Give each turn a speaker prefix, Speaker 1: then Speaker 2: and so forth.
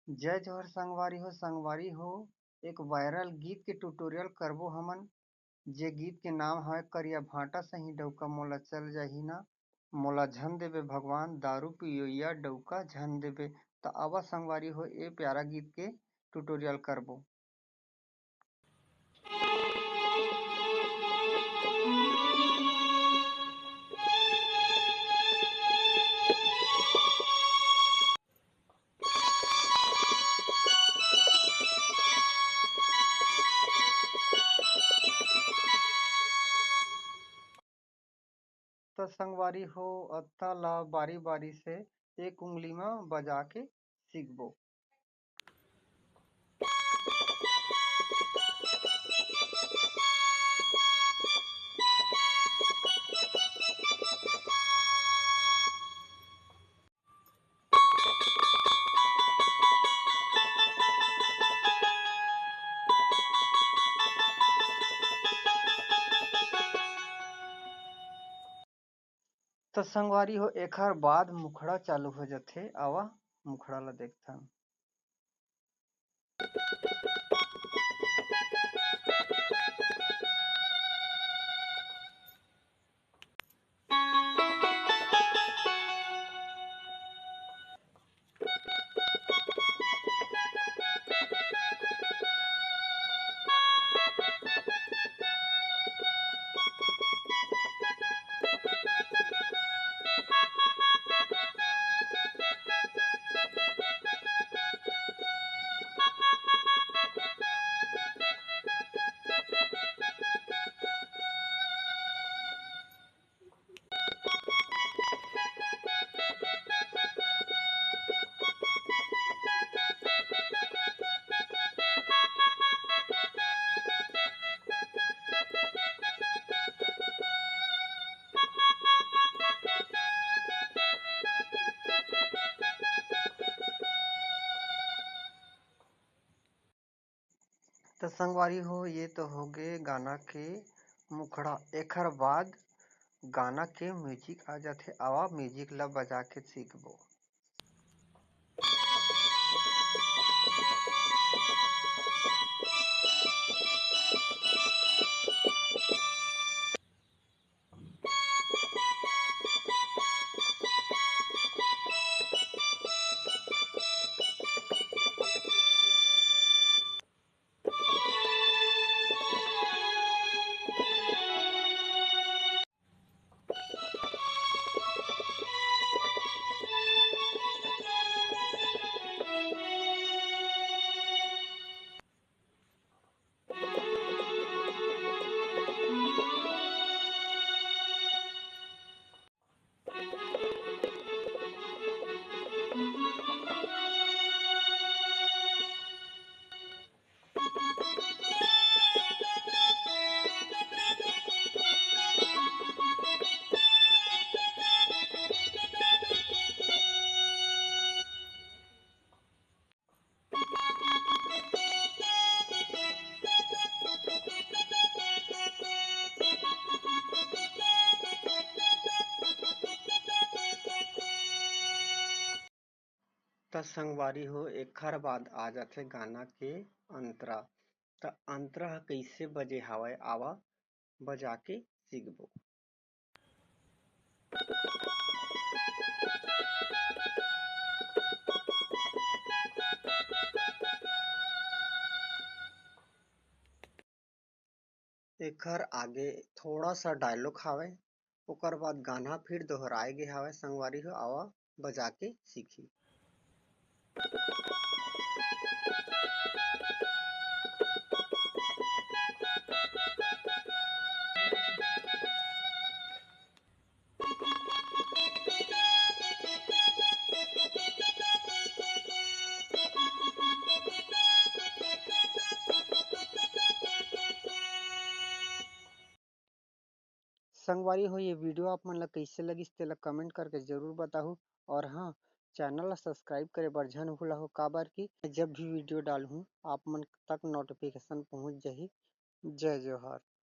Speaker 1: जय जोहर संगवारी हो। एक वायरल गीत के ट्यूटोरियल करबो हमन। जे गीत के नाम है करिया भाटा सही डउका मोला चल जाही ना। मोला झन देबे भगवान दारू पियोइया डउका झन देबे। त आवा संगवारी हो ए प्यारा गीत के ट्यूटोरियल करबो। तो संगवारी हो अत्ता ला बारी बारी से एक उंगली में बजा के सीखबो। तो संगवारी हो एकर बाद मुखड़ा चालू हो जाथे। आवा मुखड़ा ला देखथन। तो संगवारी हो ये तो हो गए गाना के मुखड़ा। एकर बाद गाना के म्यूजिक आ जाथे। आवा म्यूजिक ला बजा के सीखबो। त संगवारी हो एकर बाद आ जाथे गाना के अंतरा। त अंतरा ह कइसे बजे हावय आवा बजा के सीखबो। एकर आगे थोड़ा सा डायलॉग हावय। ओकर बाद गाना फिर दोहराए गे हावय। संगवारी हो आवा बजा के सीखी। संगवारी हो ये वीडियो आप मन ला कइसे लगिस तेला कमेंट करके जरूर बताहू। और हाँ, चैनल ला सब्सक्राइब करे बर झन भूलहू। काबर की जब भी वीडियो डालहूँ आप मन तक नोटिफिकेशन पहुँच जाही। जय जोहार।